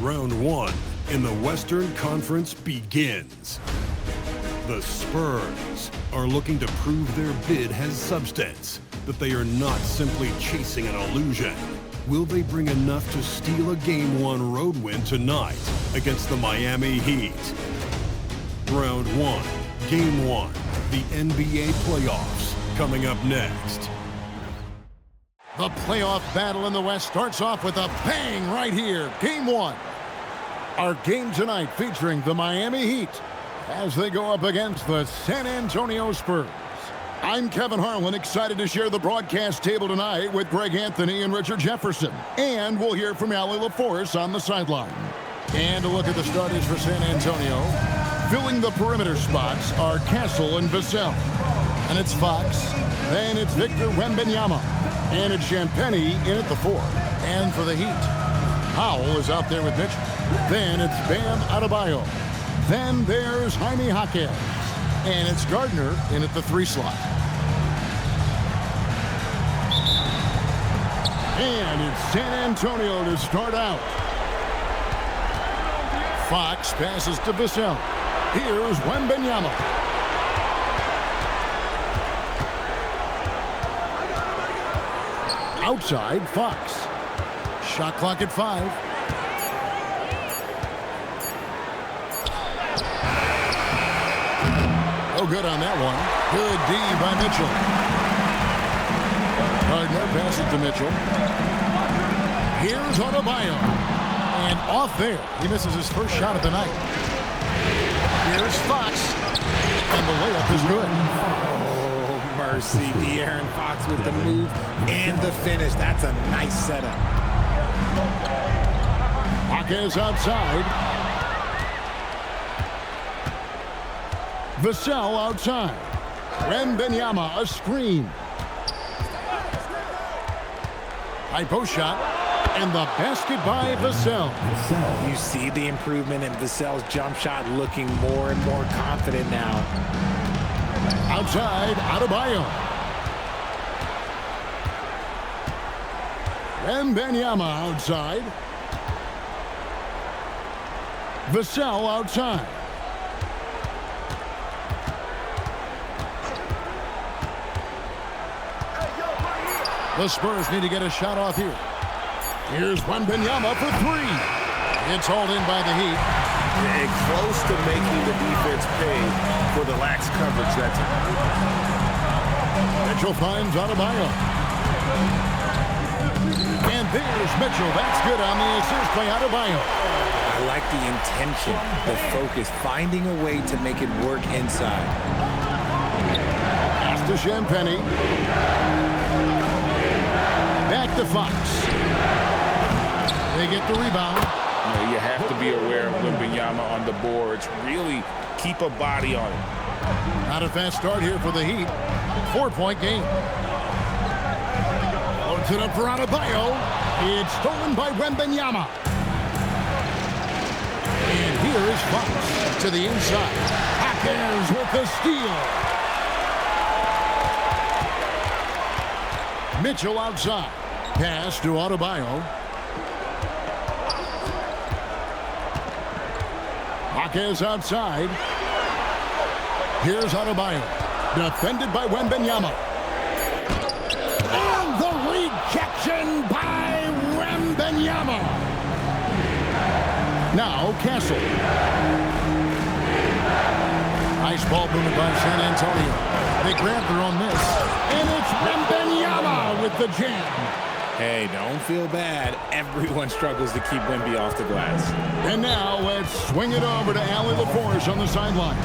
Round one in the Western Conference begins. The Spurs are looking to prove their bid has substance, that they are not simply chasing an illusion. Will they bring enough to steal a Game 1 road win tonight against the Miami Heat? Round one, Game 1, the NBA playoffs, coming up next. The playoff battle in the West starts off with a bang right here. Game 1. Our game tonight featuring the Miami Heat as they go up against the San Antonio Spurs. I'm Kevin Harlan, excited to share the broadcast table tonight with Greg Anthony and Richard Jefferson. And we'll hear from Allie LaForce on the sideline. And a look at the starters for San Antonio. Filling the perimeter spots are Castle and Vassell. And it's Fox. Then it's Victor Wembanyama. And it's Champagnie in at the 4. And for the Heat, Powell is out there with Mitchell. Then it's Bam Adebayo. Then there's Jaime Jaquez. And it's Gardner in at the 3 slot. And it's San Antonio to start out. Fox passes to Vassell. Here's Wembanyama. Outside, Fox. Shot clock at 5. Oh, good on that one. Good D by Mitchell. Gardner passes to Mitchell. Here's Adebayo. And off there. He misses his first shot of the night. Here's Fox. And the layup is good. Oh, mercy. De'Aaron Fox with the move and the finish. That's a nice setup. Jaquez outside. Vassell outside. Wembanyama a screen. High post shot. And the basket by Vassell. You see the improvement in Vassell's jump shot, looking more and more confident now. Outside, Adebayo. Wembanyama outside. Vassell outside. The Spurs need to get a shot off here. Here's Wembanyama for 3. It's hauled in by the Heat. And close to making the defense pay for the lax coverage that time. Mitchell finds Adebayo. And there's Mitchell. That's good on the assist by Adebayo. I like the intention, the focus, finding a way to make it work inside. Pass to Champagnie. Back to Fox. They get the rebound. You have to be aware of Wembanyama on the boards. Really keep a body on it. Not a fast start here for the Heat. 4-point game. Loads it up for Adebayo. It's stolen by Wembanyama. And here is Fox to the inside. Jaquez with the steal. Mitchell outside. Pass to Adebayo. Jaquez outside. Here's Adebayo. Defended by Wembanyama. And the rejection by Wembanyama. Now Castle. Nice ball movement by San Antonio. They grab their own miss. And it's Wembanyama with the jam. Hey, don't feel bad. Everyone struggles to keep Wemby off the glass. And now let's swing it over to Allie LaForce on the sideline.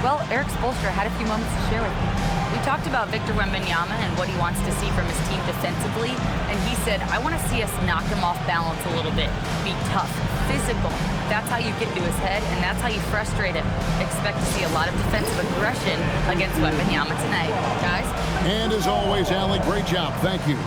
Well, Eric Spoelstra had a few moments to share with me. We talked about Victor Wembanyama and what he wants to see from his team defensively, and he said, I want to see us knock him off balance a little bit, be tough, physical. That's how you get into his head, and that's how you frustrate him. Expect to see a lot of defensive aggression against Wembanyama tonight, guys. And as always, Allie, great job. Thank you.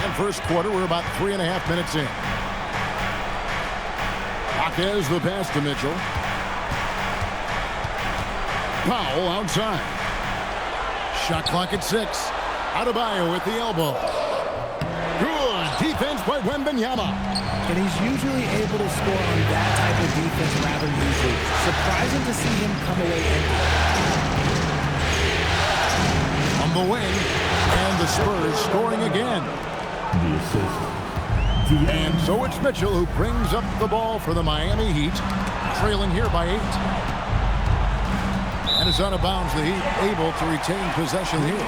And first quarter, we're about 3.5 minutes in. Jaquez the pass to Mitchell. Powell outside. Shot clock at 6. Adebayo with the elbow. Good defense by Wembanyama. And he's usually able to score on that type of defense rather easily. Surprising to see him come away empty. On the wing, and the Spurs scoring again. The assist. And so it's Mitchell who brings up the ball for the Miami Heat, trailing here by 8. And it's out of bounds. The Heat able to retain possession here.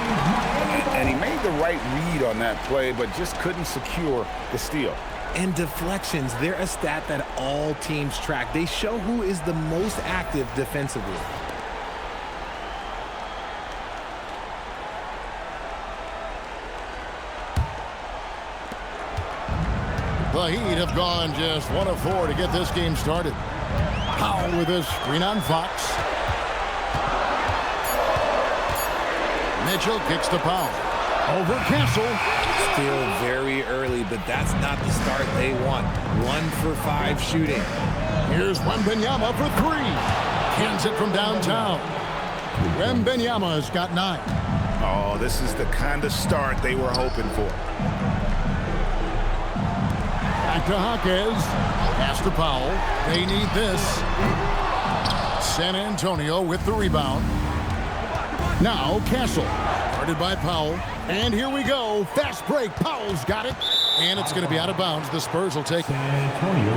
And he made the right read on that play, but just couldn't secure the steal. And deflections, they're a stat that all teams track. They show who is the most active defensively. The Heat have gone just 1 of 4 to get this game started. Powell with a screen on Fox. Mitchell kicks to Powell. Over Castle. Still very early, but that's not the start they want. 1 for 5 shooting. Here's Wembanyama for 3. Cans it from downtown. Wembanyama's got 9. Oh, this is the kind of start they were hoping for. Back to Jaquez. Pass to Powell. They need this. San Antonio with the rebound. Now Castle. Guarded by Powell. And here we go. Fast break. Powell's got it. And it's going to be out of bounds. The Spurs will take it. San Antonio.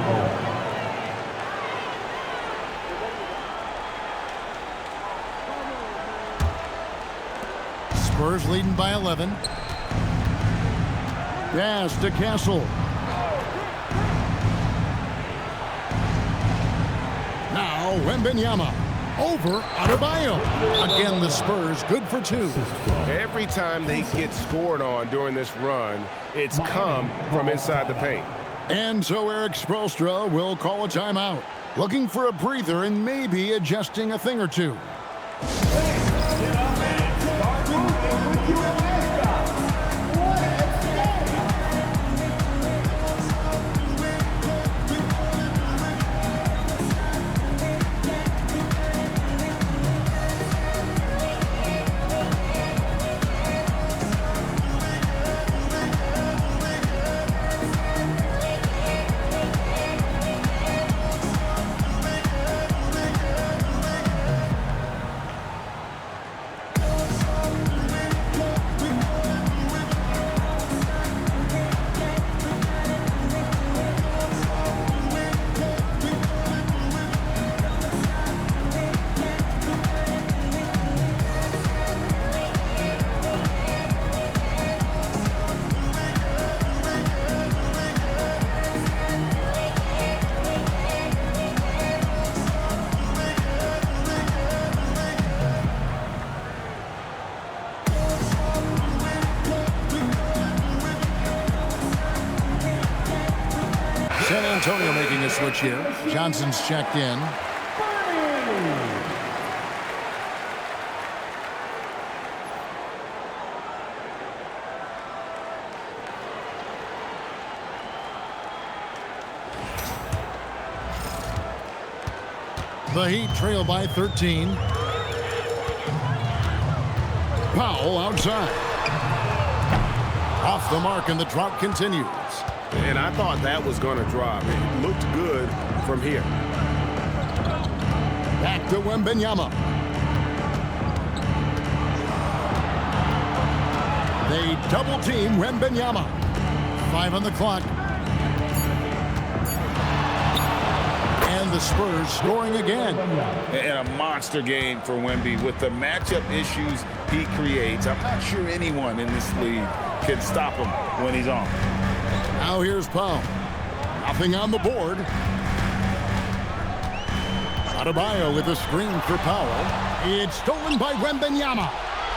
Spurs leading by 11. Pass to Castle. Now Wembanyama. Over Adebayo. Again, the Spurs good for 2. Every time they get scored on during this run, it's come from inside the paint. And so Eric Spoelstra will call a timeout. Looking for a breather and maybe adjusting a thing or two. San Antonio making a switch here. Johnson's checked in. The Heat trail by 13. Powell outside. Off the mark, and the drought continues. And I thought that was going to drop. It looked good from here. Back to Wembanyama. They double team Wembanyama. 5 on the clock. And the Spurs scoring again. And a monster game for Wemby with the matchup issues he creates. I'm not sure anyone in this league can stop him when he's on. Now here's Powell. Nothing on the board. Adebayo with a screen for Powell. It's stolen by Wembanyama.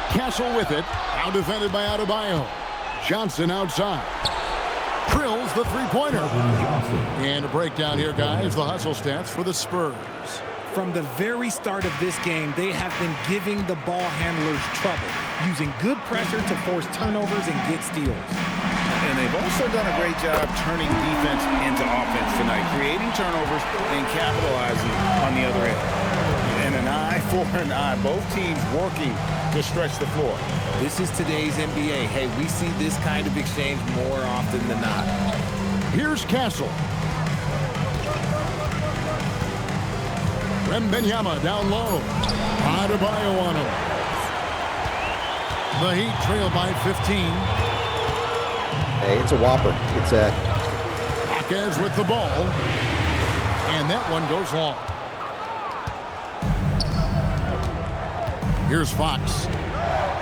Castle with it. Now defended by Adebayo. Johnson outside. Drills the three-pointer. And a breakdown here, guys. The hustle stats for the Spurs. From the very start of this game, they have been giving the ball handlers trouble, using good pressure to force turnovers and get steals. And they've also done a great job turning defense into offense tonight, creating turnovers and capitalizing on the other end. And an eye for an eye. Both teams working to stretch the floor. This is today's NBA. Hey, we see this kind of exchange more often than not. Here's Castle. Wembanyama down low. Adebayo on him. The Heat trail by 15. Hey, it's a whopper. It's a... Jaquez with the ball. And that one goes long. Here's Fox.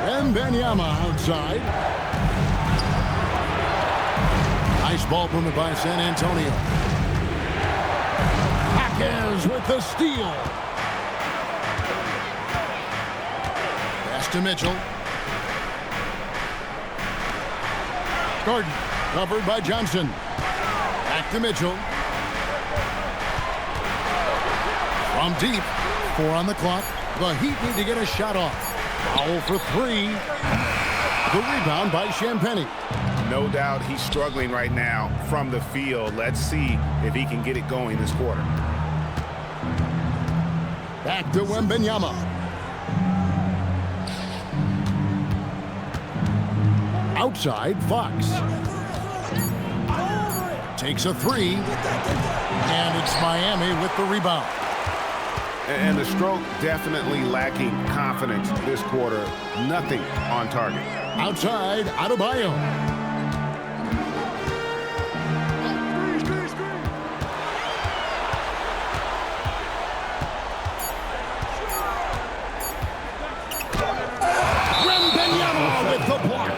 Wembanyama outside. Nice ball movement by San Antonio. Jaquez with the steal. Pass to Mitchell. Gordon covered by Johnson. Back to Mitchell. From deep. 4 on the clock. The Heat need to get a shot off. Foul for 3. The rebound by Champagnie. No doubt he's struggling right now from the field. Let's see if he can get it going this quarter. Back to Wembanyama. Outside, Fox. Takes a 3. And it's Miami with the rebound. And the stroke definitely lacking confidence this quarter. Nothing on target. Outside, Adebayo. Wembanyama with the block.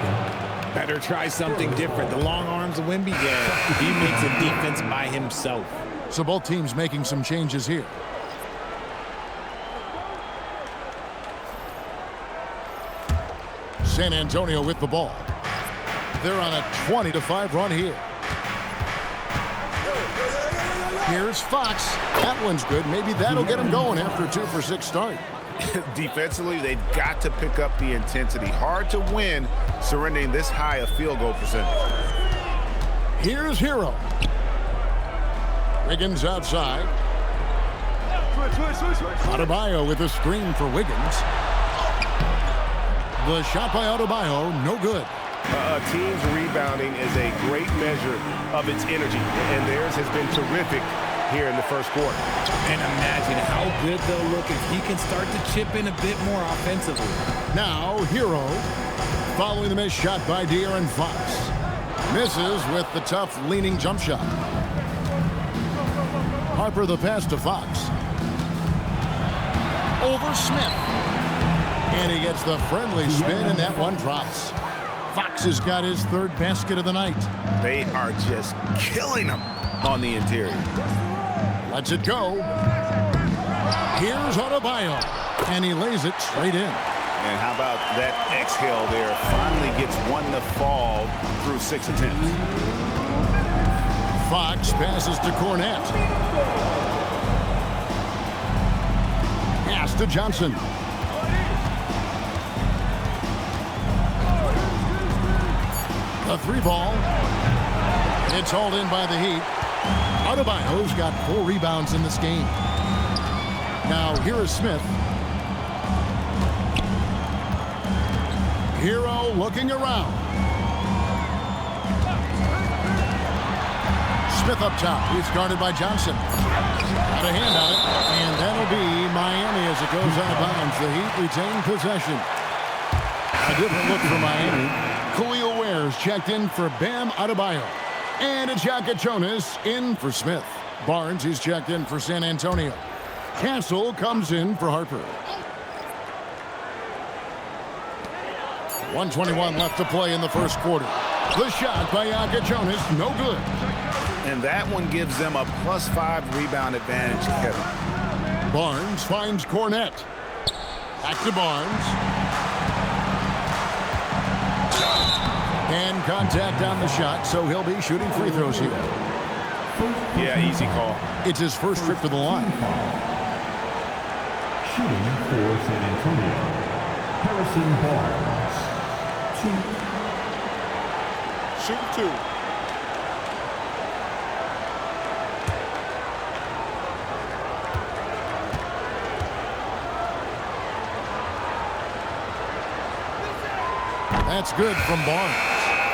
Better try something different. The long arms of Wemby there. He makes a defense by himself. So both teams making some changes here. San Antonio with the ball. They're on a 20-5 run here. Here's Fox. That one's good. Maybe that'll get him going after a 2-for-6 start. Defensively, they've got to pick up the intensity. Hard to win surrendering this high a field goal percentage. Here's Hero. Wiggins outside. Adebayo with a screen for Wiggins. The shot by Adebayo, no good. A team's rebounding is a great measure of its energy, and theirs has been terrific here in the first quarter. And imagine how good they'll look if he can start to chip in a bit more offensively. Now, Hero, following the missed shot by De'Aaron Fox. Misses with the tough leaning jump shot. Harper the pass to Fox. Over Smith. And he gets the friendly spin, and that one drops. Fox has got his 3rd basket of the night. They are just killing them on the interior. Lets it go. Here's Adebayo, and he lays it straight in. And how about that exhale there? Finally gets one to fall through 6 attempts. Fox passes to Cornette. Pass to Johnson. The 3 ball. It's hauled in by the Heat. Adebayo's got 4 rebounds in this game. Now here is Smith. Hero looking around. Smith up top. He's guarded by Johnson. Got a hand on it. And that'll be Miami as it goes out of bounds. The Heat retain possession. A different look for Miami. Khalil Ware's checked in for Bam Adebayo. And it's Jonas in for Smith. Barnes, he's checked in for San Antonio. Castle comes in for Harper. 1:21 left to play in the first quarter. The shot by Jonas, no good. And that one gives them a +5 rebound advantage, Kevin. Barnes finds Cornette. Back to Barnes. And contact on the shot, so he'll be shooting free throws here. Yeah, easy call. It's his first trip to the line. Shooting for San Antonio, Harrison Barnes. shooting 2. That's good from Barnes.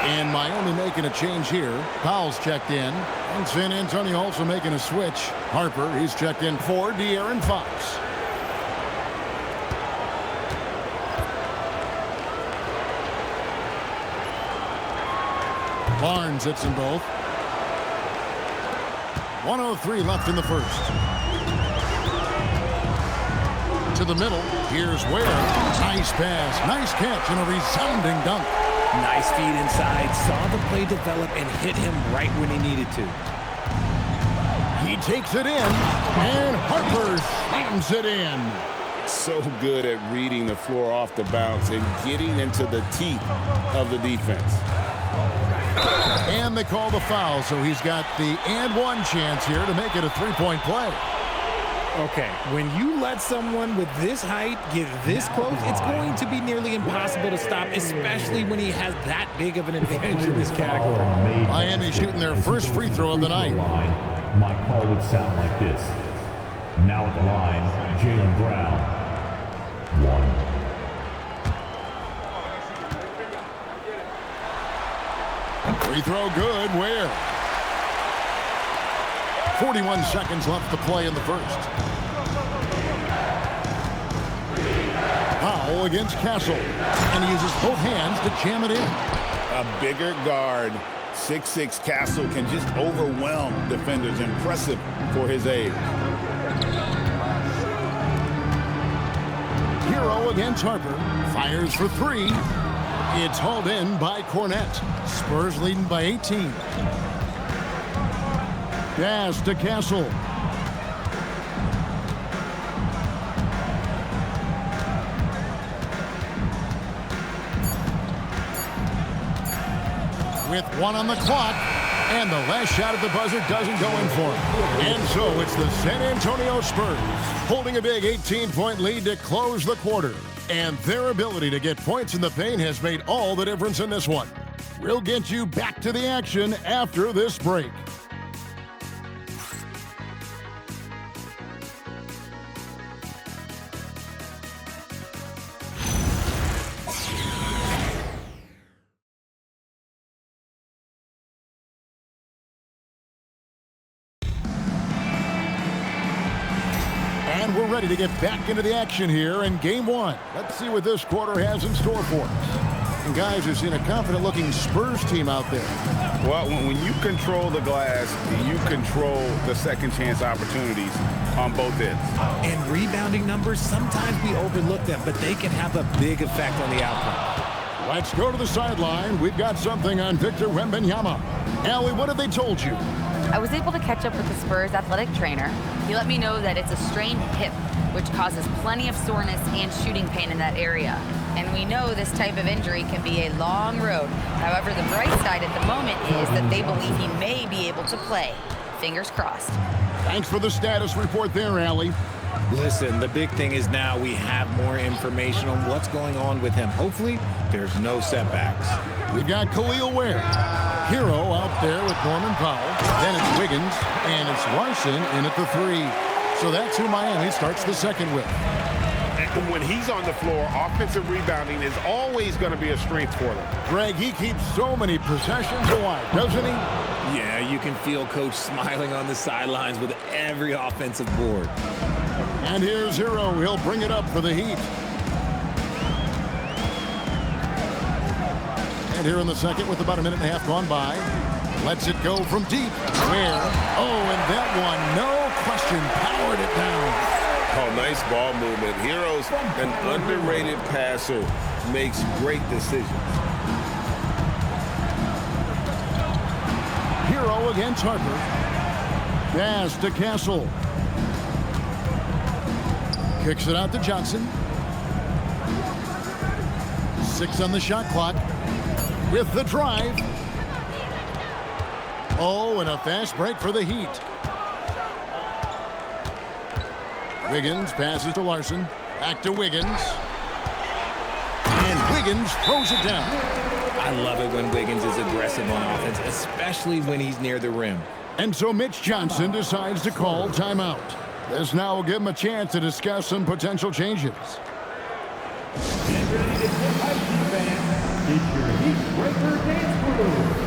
And Miami making a change here. Powell's checked in. And San Antonio also making a switch. Harper, he's checked in for De'Aaron Fox. Barnes hits them both. 1:03 left in the first. To the middle. Here's Ware. Nice pass. Nice catch and a resounding dunk. Nice feed inside. Saw the play develop and hit him right when he needed to. He takes it in. And Harper slams it in. So good at reading the floor off the bounce and getting into the teeth of the defense. And they call the foul, so he's got the and one chance here to make it a three-point play. Okay, when you let someone with this height get this close, it's going to be nearly impossible to stop, especially when he has that big of an advantage in this category. Miami shooting their first free throw of the night. My call would sound like this. Now at the line, Jaylen Brown. 1. Free throw good. Where? 41 seconds left to play in the first. Powell against Castle. And he uses both hands to jam it in. A bigger guard, 6'6" Castle, can just overwhelm defenders. Impressive for his age. Hero against Harper. Fires for 3. It's hauled in by Cornette. Spurs leading by 18. Pass to Castle. With 1 on the clock, and the last shot at the buzzer doesn't go in for him. And so it's the San Antonio Spurs holding a big 18-point lead to close the quarter. And their ability to get points in the paint has made all the difference in this one. We'll get you back to the action after this break. And we're ready to get back into the action here in Game 1. Let's see what this quarter has in store for us. And guys, we've seen a confident-looking Spurs team out there. Well, when you control the glass, you control the second chance opportunities on both ends. And rebounding numbers, sometimes we overlook them, but they can have a big effect on the outcome. Let's go to the sideline. We've got something on Victor Wembanyama. Allie, what have they told you? I was able to catch up with the Spurs athletic trainer. He let me know that it's a strained hip, which causes plenty of soreness and shooting pain in that area. And we know this type of injury can be a long road. However, the bright side at the moment is that they believe he may be able to play. Fingers crossed. Thanks for the status report there, Allie. Listen, the big thing is now we have more information on what's going on with him. Hopefully, there's no setbacks. We've got Khalil Ware. Hero out there with Norman Powell. Then it's Wiggins, and it's Larson in at the 3. So that's who Miami starts the second with. And when he's on the floor, offensive rebounding is always going to be a strength for them. Greg, he keeps so many possessions alive, doesn't he? Yeah, you can feel Coach smiling on the sidelines with every offensive board. And here's Hero. He'll bring it up for the Heat. And here in the second with about a minute and a half gone by. Lets it go from deep. Where? Oh, and that one, no question, powered it down. Oh, nice ball movement. Hero's an underrated passer, makes great decisions. Hero against Harper. Pass to Castle. Kicks it out to Johnson. 6 on the shot clock. With the drive. Oh, and a fast break for the Heat. Wiggins passes to Larson. Back to Wiggins. And Wiggins throws it down. I love it when Wiggins is aggressive on offense, especially when he's near the rim. And so Mitch Johnson decides to call timeout. This now will give him a chance to discuss some potential changes. Get ready to get hyped, fans. It's your Heat Breaker Dance Crew.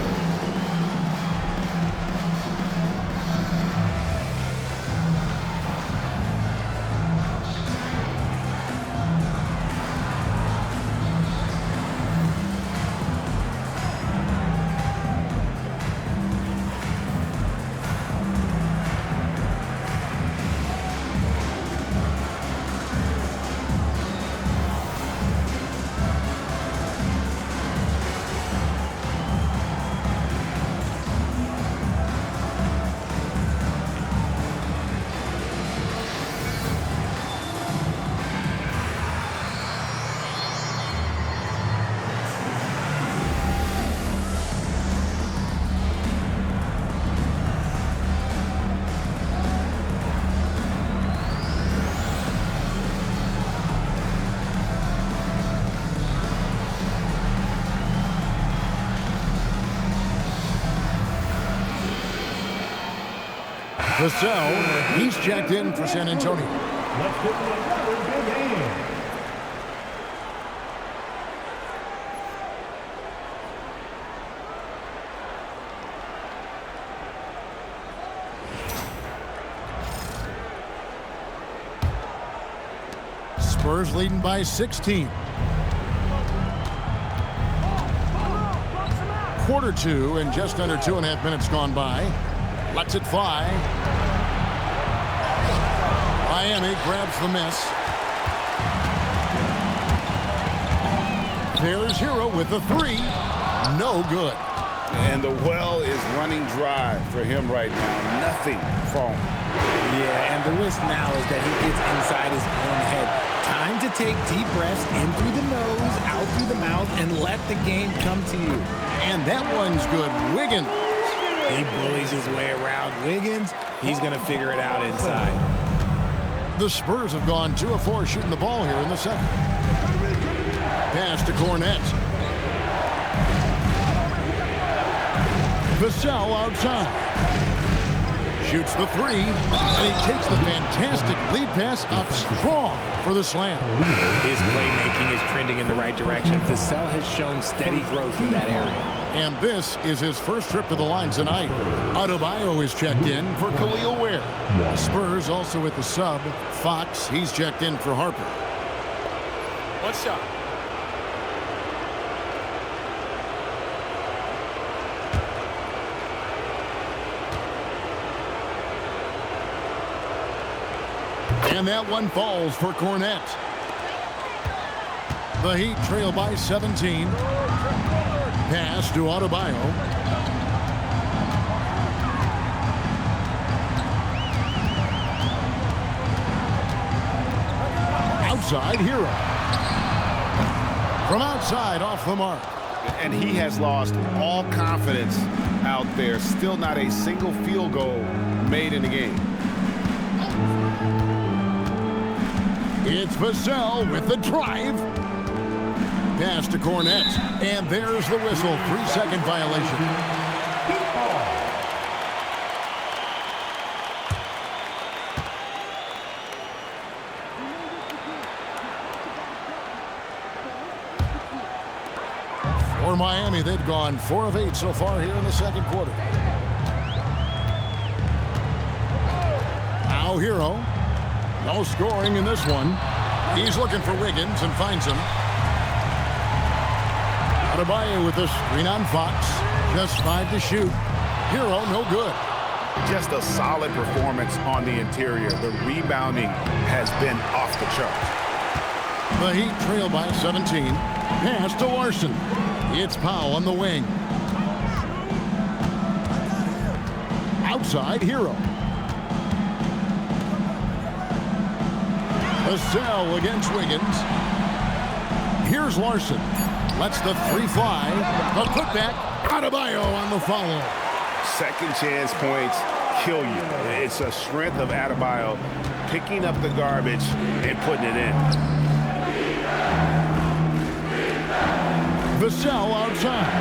Vassell, he's checked in for San Antonio. Let's get to another big game. Spurs leading by 16. Quarter two and just under 2.5 minutes gone by. Lets it fly. Miami grabs the miss. There's Hero with the three. No good. And the well is running dry for him right now. Nothing falling. Yeah, and the risk now is that he gets inside his own head. Time to take deep breaths in through the nose, out through the mouth, and let the game come to you. And that one's good. Wiggins. He bullies his way around Wiggins. He's going to figure it out inside. The Spurs have gone 2 of 4 shooting the ball here in the second. Pass to Cornet. Vassell outside. Shoots the three, and he takes the fantastic lead pass up strong for the slam. His playmaking is trending in the right direction. Vassell has shown steady growth in that area. And this is his first trip to the line tonight. Adebayo is checked in for Khalil Ware. Spurs also with the sub. Fox, he's checked in for Harper. One shot. And that one falls for Cornet. The Heat trail by 17. Pass to Adebayo. Outside, Hero. From outside, off the mark. And he has lost all confidence out there. Still not a single field goal made in the game. It's Vassell with the drive. Pass to Cornet. And there's the whistle. 3-second violation. For Miami, they've gone 4 of 8 so far here in the second quarter. Now Hero. No scoring in this one. He's looking for Wiggins and finds him. Adebayo with the screen on Fox. Just 5 to shoot. Hero, no good. Just a solid performance on the interior. The rebounding has been off the charts. The Heat trail by 17. Pass to Larson. It's Powell on the wing. Outside, Hero. Vassell against Wiggins. Here's Larson. Lets the three fly. A putback. Adebayo on the follow. Second chance points kill you. It's a strength of Adebayo picking up the garbage and putting it in. Vassell outside.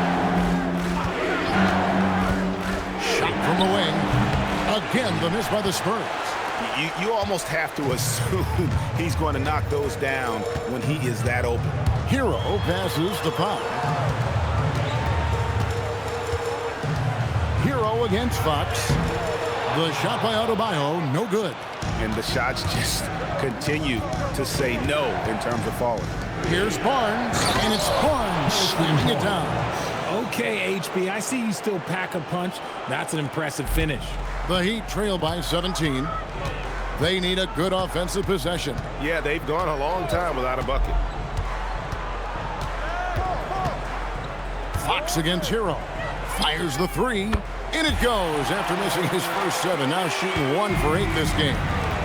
Shot from the wing. Again, the miss by the Spurs. You almost have to assume he's going to knock those down when he is that open. Hero passes to Pop. Hero against Fox. The shot by Adebayo, no good. And the shots just continue to say no in terms of falling. Here's Barnes, and it's Barnes slamming it down. Okay, HB, I see you still pack a punch. That's an impressive finish. The Heat trail by 17. They need a good offensive possession. Yeah, they've gone a long time without a bucket. Fox against Hero. Fires the three. In it goes after missing his first 7. Now shooting 1 for 8 this game.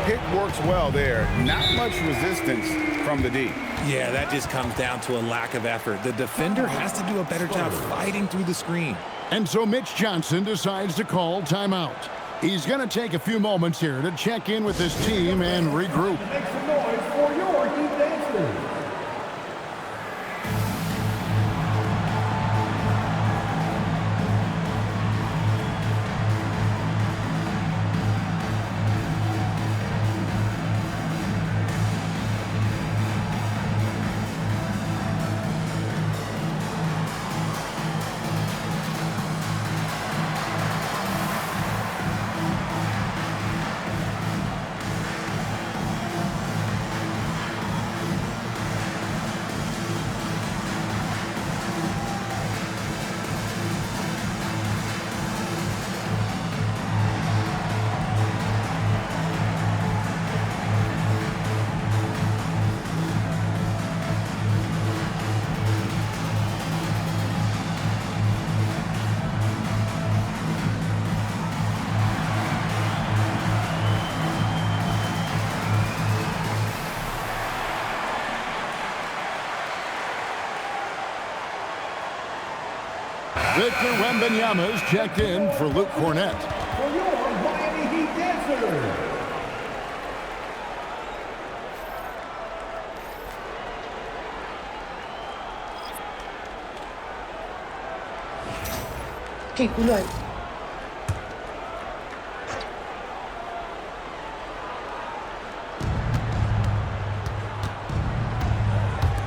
Pick works well there. Not much resistance from the D. Yeah, that just comes down to a lack of effort. The defender has to do a better job fighting through the screen. And so Mitch Johnson decides to call timeout. He's going to take a few moments here to check in with his team and regroup. Make some noise for your Heat dancers. Victor Wembanyama's checked in for Luke Cornett. For your Miami Heat dancers.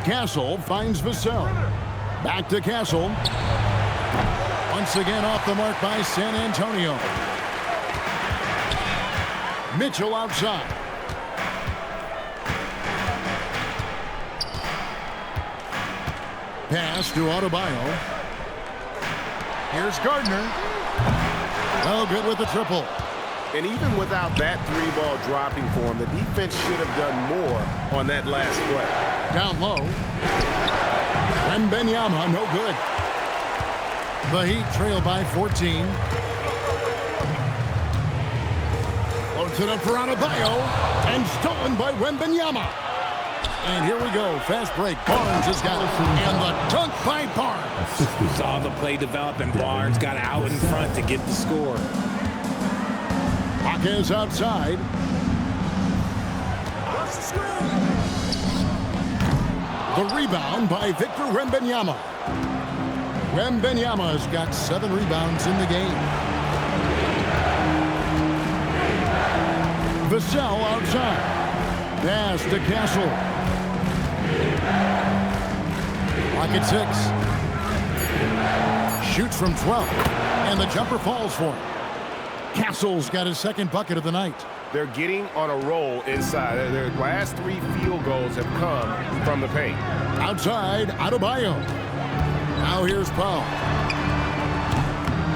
Castle finds Vassell. Back to Castle. Once again off the mark by San Antonio. Mitchell outside. Pass to Adebayo. Here's Gardner. Oh, good with the triple. And even without that 3-ball dropping for him, the defense should have done more on that last play. Down low. Wembanyama, no good. The Heat trail by 14. Loads it up for Adebayo. And stolen by Wembanyama. And here we go. Fast break. Barnes has got it. And the dunk by Barnes. Saw the play develop, and Barnes got out in front to get the score. Hawkins outside. The rebound by Victor Wembanyama. Wembanyama's got 7 rebounds in the game. Vassell outside. Pass to Castle. Clock at 6. Shoots from 12. And the jumper falls for him. Castle's got his second bucket of the night. They're getting on a roll inside. Their last 3 field goals have come from the paint. Outside, Adebayo. Now here's Paul.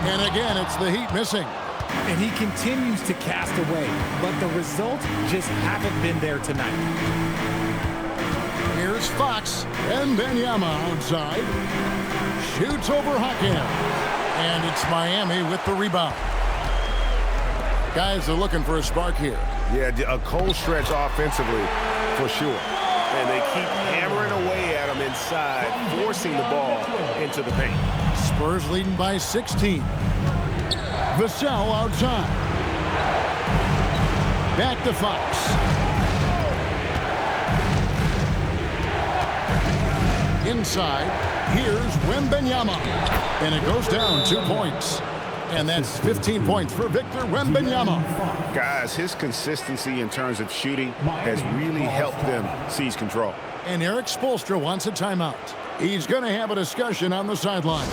And again, it's the Heat missing. And he continues to cast away, but the results just haven't been there tonight. Here's Fox. And Wembanyama outside. Shoots over Hawkins. And it's Miami with the rebound. Guys are looking for a spark here. Yeah, a cold stretch offensively for sure. And they keep hammering away at them inside, forcing the ball into the paint. Spurs leading by 16. Vassell outside. Back to Fox. Inside, here's Wembanyama. And it goes down 2 points. And that's 15 points for Victor Wembanyama. Guys, his consistency in terms of shooting has really helped them seize control. And Eric Spoelstra wants a timeout. He's going to have a discussion on the sideline.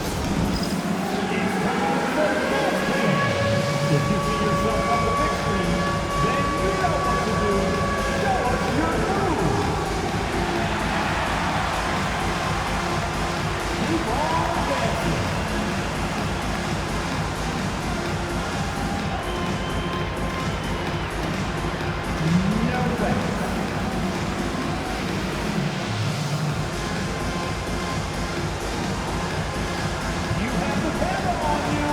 If you see yourself on the big screen, then you know what to do. Show us your move. Keep on dancing. No thanks. You have the camera on you.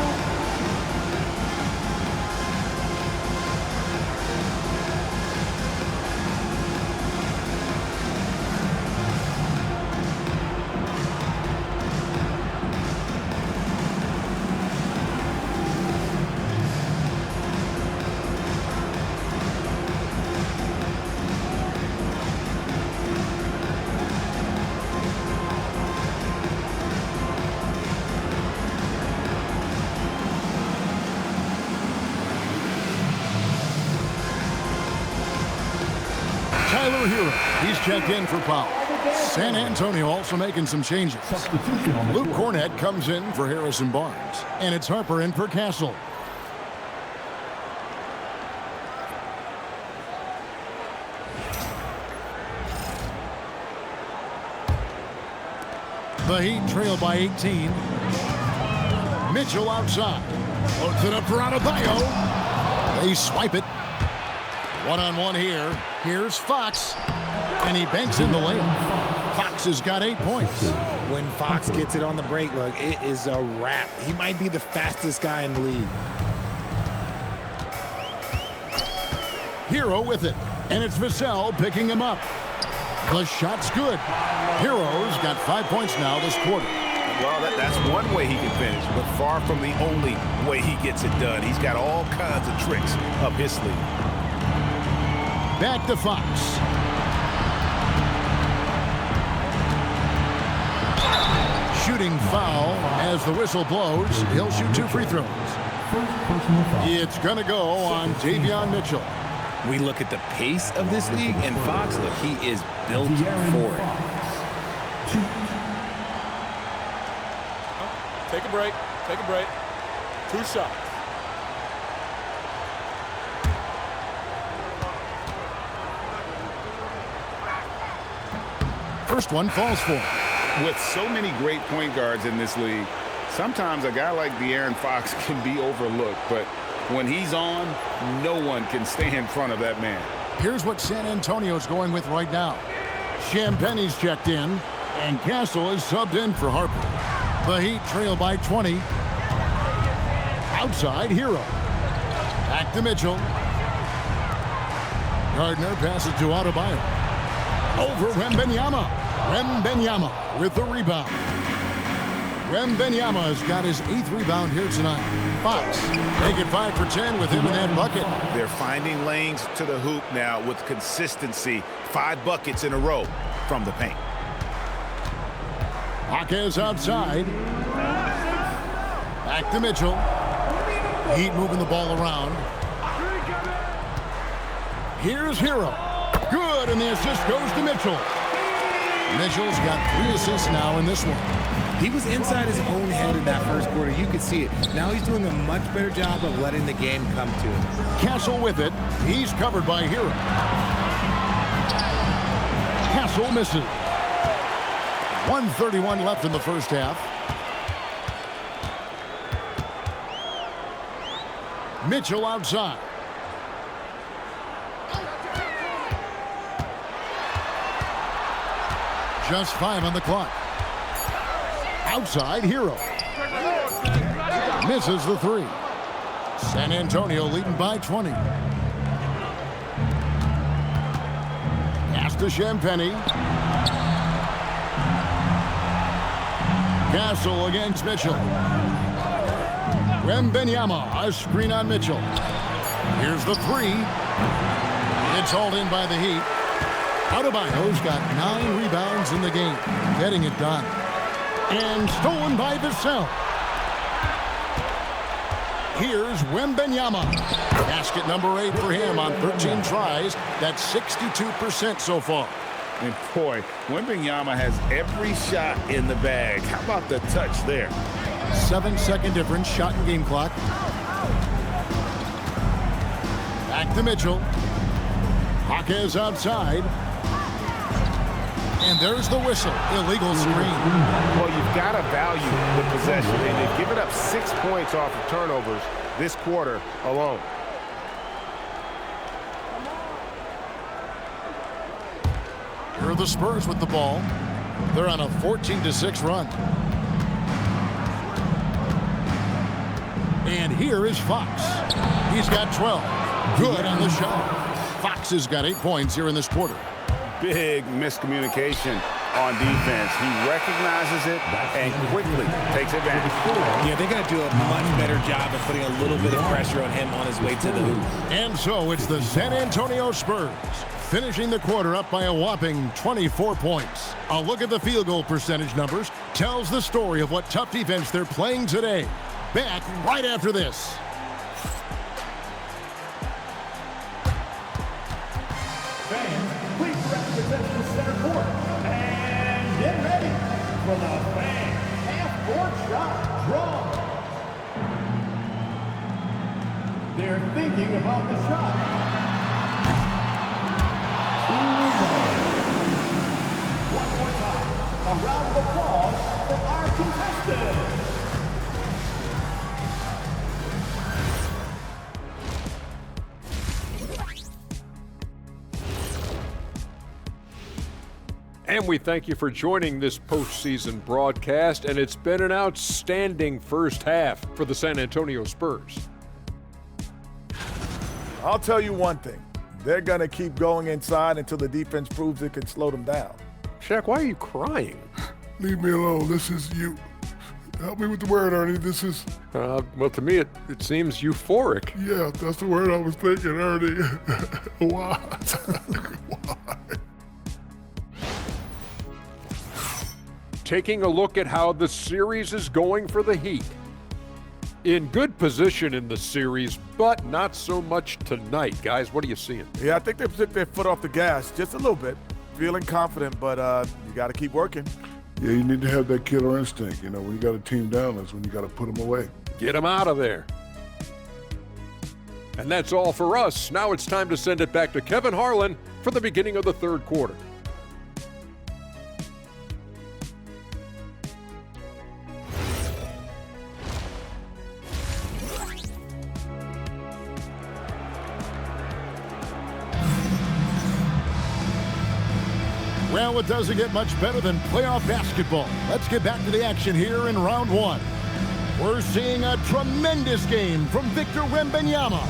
Tyler Hero, he's checked in for foul. San Antonio also making some changes. Substitution on the Luke floor. Cornett comes in for Harrison Barnes. And it's Harper in for Castle. The Heat trail by 18. Mitchell outside. Loads it up for Adebayo. They swipe it. One-on-one here. Here's Fox. And he banks in the layup. Fox has got 8 points. When Fox gets it on the break, look, it is a wrap. He might be the fastest guy in the league. Hero with it. And it's Vassell picking him up. The shot's good. Hero's got 5 points now this quarter. Well, that's one way he can finish, but far from the only way he gets it done. He's got all kinds of tricks up his sleeve. Back to Fox. Shooting foul as the whistle blows. He'll shoot 2 free throws. First personal foul. It's going to go on Davion Mitchell. We look at the pace of this league, and Fox, look, he is built for it. Take a break. Take a break. 2 shots. First one falls for him. With so many great point guards in this league, sometimes a guy like De'Aaron Fox can be overlooked, but when he's on, no one can stay in front of that man. Here's what San Antonio's going with right now. Champagne's checked in, and Castle is subbed in for Harper. The Heat trail by 20. Outside, Hero. Back to Mitchell. Gardner passes to Adebayo. Over Wembanyama. Wembanyama with the rebound. Wembanyama has got his 8th rebound here tonight. Fox making 5 for 10 with him in that bucket. They're finding lanes to the hoop now with consistency. 5 buckets in a row from the paint. Jaquez outside. Back to Mitchell. Heat moving the ball around. Here's Hero. Good, and the assist goes to Mitchell. Mitchell's got 3 assists now in this one. He was inside his own head in that first quarter. You could see it. Now he's doing a much better job of letting the game come to him. Castle with it. He's covered by Hero. Castle misses. 1:31 left in the first half. Mitchell outside. Just 5 on the clock. Outside, Hero. Misses the 3. San Antonio leading by 20. Pass to Champagnie. Castle against Mitchell. Wembanyama, a screen on Mitchell. Here's the 3. It's hauled in by the Heat. Adebayo's got 9 rebounds in the game, getting it done. And stolen by Vassell. Here's Wembanyama. Basket number 8 for him on 13 tries. That's 62% so far. And boy, Wembanyama has every shot in the bag. How about the touch there? 7-second difference, shot and game clock. Back to Mitchell. Jaquez outside. And there's the whistle. Illegal screen. Well, you've got to value the possession, and they've given up 6 points off of turnovers this quarter alone. Here are the Spurs with the ball. They're on a 14-6 run. And here is Fox. He's got 12. Good on the shot. Fox has got 8 points here in this quarter. Big miscommunication on defense. He recognizes it and quickly takes advantage. Yeah, they got to do a much better job of putting a little bit of pressure on him on his way to the hoop. And so it's the San Antonio Spurs finishing the quarter up by a whopping 24 points. A look at the field goal percentage numbers tells the story of what tough defense they're playing today. Back right after this. Fans, please represent the center court. And get ready for the fan half-court shot draw. They're thinking about the shot. One more time, a round of applause for our contestants. And we thank you for joining this postseason broadcast, and it's been an outstanding first half for the San Antonio Spurs. I'll tell you one thing. They're going to keep going inside until the defense proves it can slow them down. Shaq, why are you crying? Leave me alone. This is you. Help me with the word, Ernie. This is... well, to me, it seems euphoric. Yeah, that's the word I was thinking, Ernie. Why? Why? Taking a look at how the series is going for the Heat. In good position in the series, but not so much tonight. Guys, what are you seeing? Yeah, I think they've took their foot off the gas just a little bit. Feeling confident, but you got to keep working. Yeah, you need to have that killer instinct. You know, when you got a team down, that's when you got to put them away. Get them out of there. And that's all for us. Now it's time to send it back to Kevin Harlan for the beginning of the third quarter. Well, it doesn't get much better than playoff basketball. Let's get back to the action here in round one. We're seeing a tremendous game from Victor Wembanyama.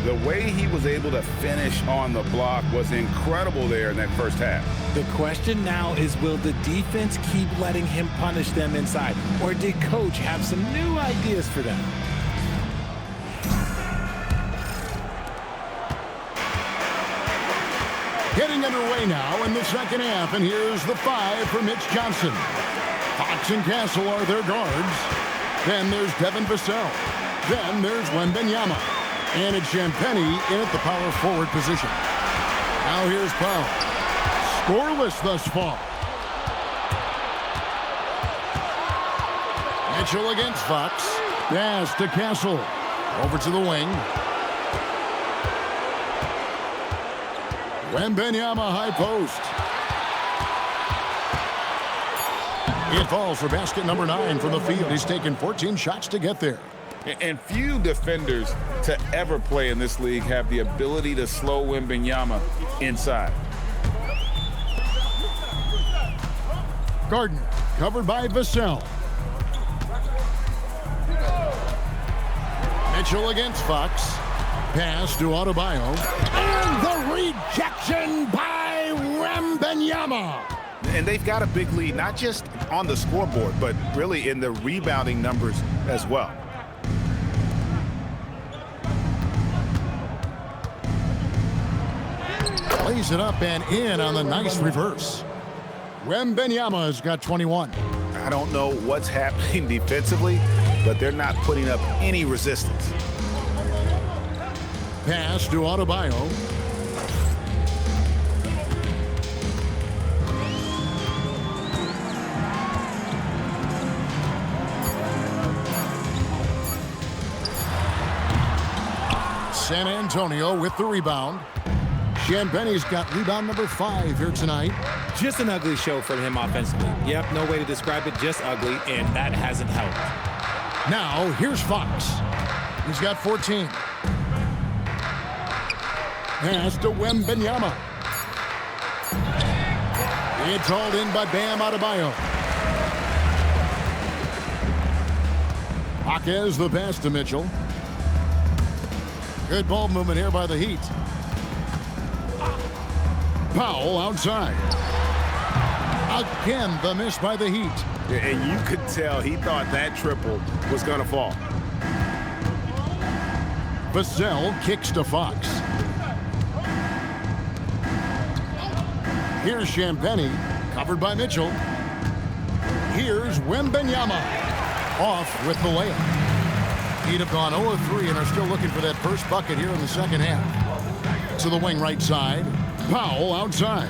The way he was able to finish on the block was incredible there in that first half. The question now is, will the defense keep letting him punish them inside? Or did Coach have some new ideas for them? Getting underway now in the second half, and here's the 5 for Mitch Johnson. Fox and Castle are their guards. Then there's Devin Vassell. Then there's Wembanyama. And it's Champagnie in at the power forward position. Now here's Powell. Scoreless thus far. Mitchell against Fox. Pass to Castle. Over to the wing. Wembanyama high post. It falls for basket number 9 from the field. He's taken 14 shots to get there. And few defenders to ever play in this league have the ability to slow Wembanyama inside. Gardner covered by Vassell. Mitchell against Fox. Pass to Adebayo. And the rejection by Wembanyama. And they've got a big lead, not just on the scoreboard, but really in the rebounding numbers as well. Lays it up and in on the nice reverse. Wembanyama's got 21. I don't know what's happening defensively, but they're not putting up any resistance. Pass to Adebayo. San Antonio with the rebound. Champagne's got rebound number 5 here tonight. Just an ugly show from him offensively. Yep, no way to describe it, just ugly, and that hasn't helped. Now, here's Fox. He's got 14. Pass to Wembanyama. It's hauled in by Bam Adebayo. Jaquez the pass to Mitchell. Good ball movement here by the Heat. Powell outside. Again, the miss by the Heat. And you could tell he thought that triple was going to fall. Vassell kicks to Fox. Here's Champagnie, covered by Mitchell. Here's Wembanyama, off with the layup. Heat have gone 0-3 and are still looking for that first bucket here in the second half. To the wing right side. Powell outside.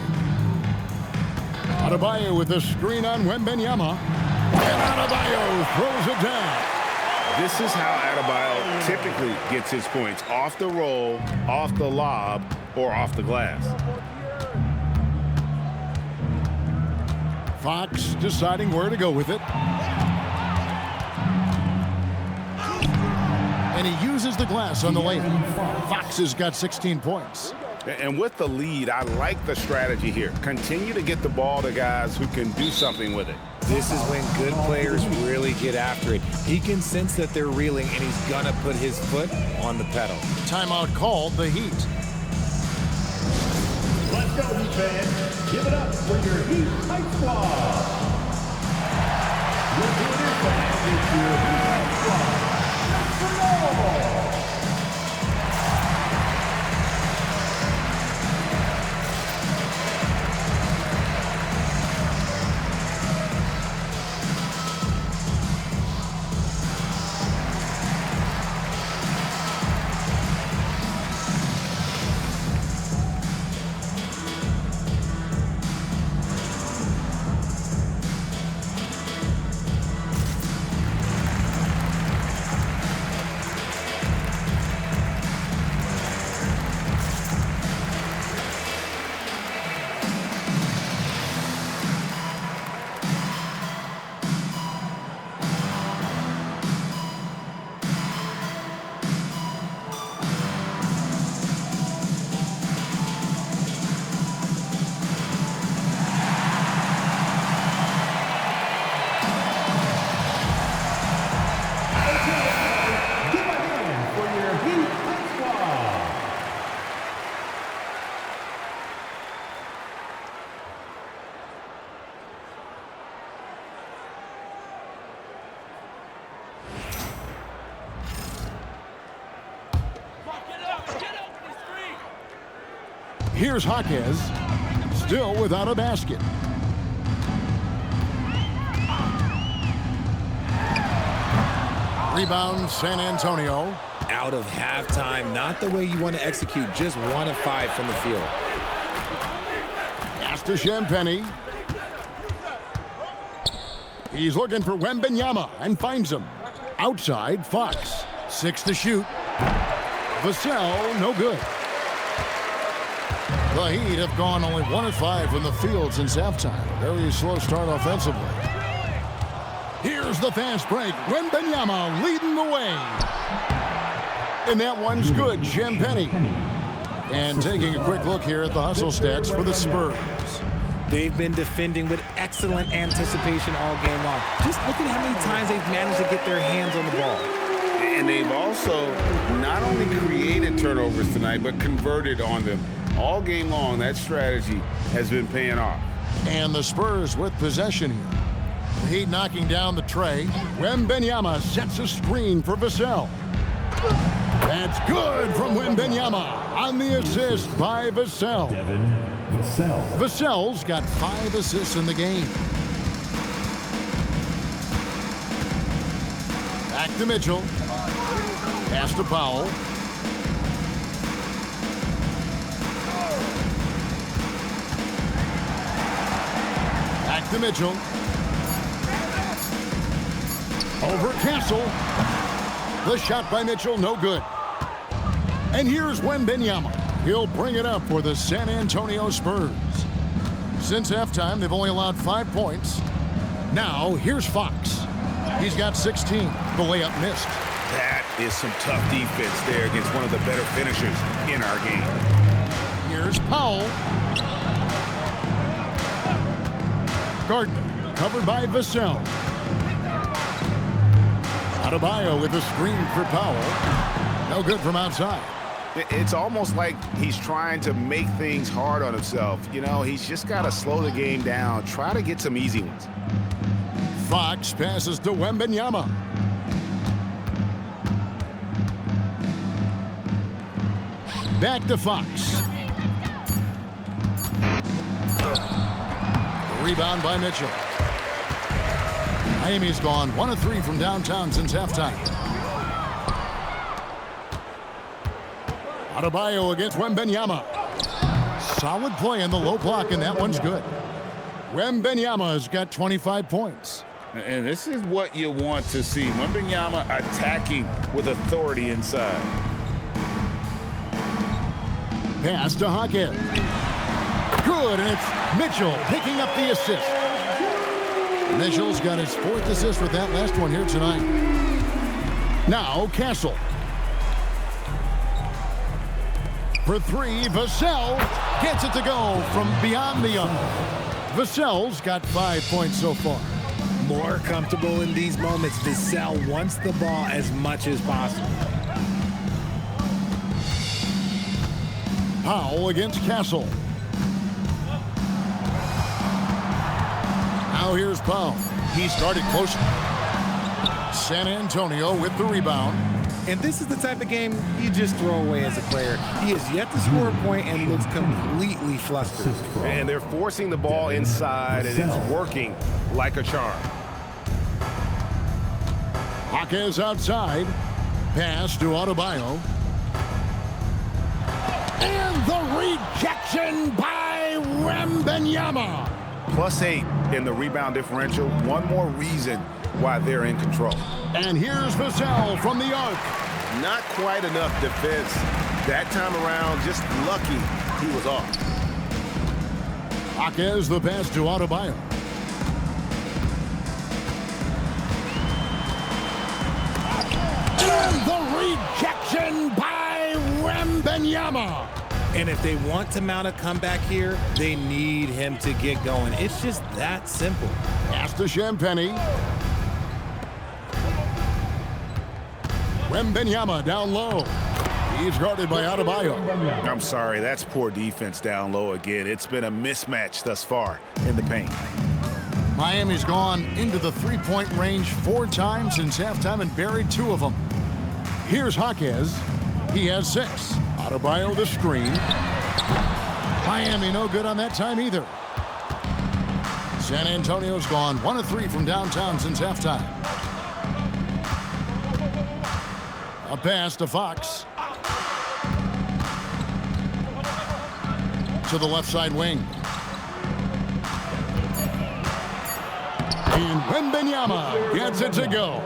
Adebayo with a screen on Wembanyama. And Adebayo throws it down. This is how Adebayo typically gets his points. Off the roll, off the lob, or off the glass. Fox deciding where to go with it. And he uses the glass on the layup. Fox has got 16 points. And with the lead, I like the strategy here. Continue to get the ball to guys who can do something with it. This is when good players really get after it. He can sense that they're reeling, and he's gonna put his foot on the pedal. Timeout called, the Heat. Let's go, Heat fans. Give it up for your Heat Hype Squad. Your leader fan is your Heat Hype Squad. Here's Jaquez, still without a basket. Rebound, San Antonio. Out of halftime, not the way you want to execute, just 1 of 5 from the field. Pass to Champagnie. He's looking for Wembanyama and finds him. Outside, Fox. 6 to shoot. Vassell, no good. The Heat have gone only 1 of 5 from the field since halftime. Very slow start offensively. Here's the fast break. Wembanyama leading the way. And that one's good. Champagnie. And taking a quick look here at the hustle stats for the Spurs. They've been defending with excellent anticipation all game long. Just look at how many times they've managed to get their hands on the ball. And they've also not only created turnovers tonight, but converted on them. All game long, that strategy has been paying off. And the Spurs with possession here. The Heat knocking down the tray. Wembanyama sets a screen for Vassell. That's good from Wembanyama on the assist by Vassell. Vassell's got 5 assists in the game. Back to Mitchell. Pass to Powell. Back to Mitchell. Over Castle. The shot by Mitchell, no good. And here's Wembanyama. He'll bring it up for the San Antonio Spurs. Since halftime, they've only allowed 5 points. Now, here's Fox. He's got 16. The layup missed. That is some tough defense there against one of the better finishers in our game. Here's Powell. Gardner, covered by Vassell. Adebayo with a screen for Powell. No good from outside. It's almost like he's trying to make things hard on himself. You know, he's just got to slow the game down, try to get some easy ones. Fox passes to Wembanyama. Back to Fox. Rebound by Mitchell. Miami's gone 1 of 3 from downtown since halftime. Adebayo against Wembanyama. Solid play in the low block, and that one's good. Wembanyama's got 25 points. And this is what you want to see. Wembanyama attacking with authority inside. Pass to Hawkins. Good, and it's Mitchell picking up the assist. Mitchell's got his 4th assist with that last one here tonight. Now, Castle. For 3, Vassell gets it to go from beyond the arc. Vassell's got 5 points so far. More comfortable in these moments. Vassell wants the ball as much as possible. Powell against Castle. Now here's Powell. He started close. San Antonio with the rebound. And this is the type of game you just throw away as a player. He has yet to score a point and looks completely flustered. And they're forcing the ball inside, and it's working like a charm. Hawkins outside. Pass to Adebayo. And the rejection by Wembanyama. +8 in the rebound differential. One more reason why they're in control. And here's Vassell from the arc. Not quite enough defense. That time around, just lucky he was off. Hawkins the pass to Adebayo. And the rejection by Wembanyama. And if they want to mount a comeback here, they need him to get going. It's just that simple. Pass to Champagny. Wembanyama down low. He's guarded by Adebayo. I'm sorry, that's poor defense down low again. It's been a mismatch thus far in the paint. Miami's gone into the three-point range 4 times since halftime and buried 2 of them. Here's Hawkins. He has 6. Adebayo the screen. Miami no good on that time either. San Antonio's gone 1 of 3 from downtown since halftime. A pass to Fox. To the left side wing. And Wembanyama gets it to go.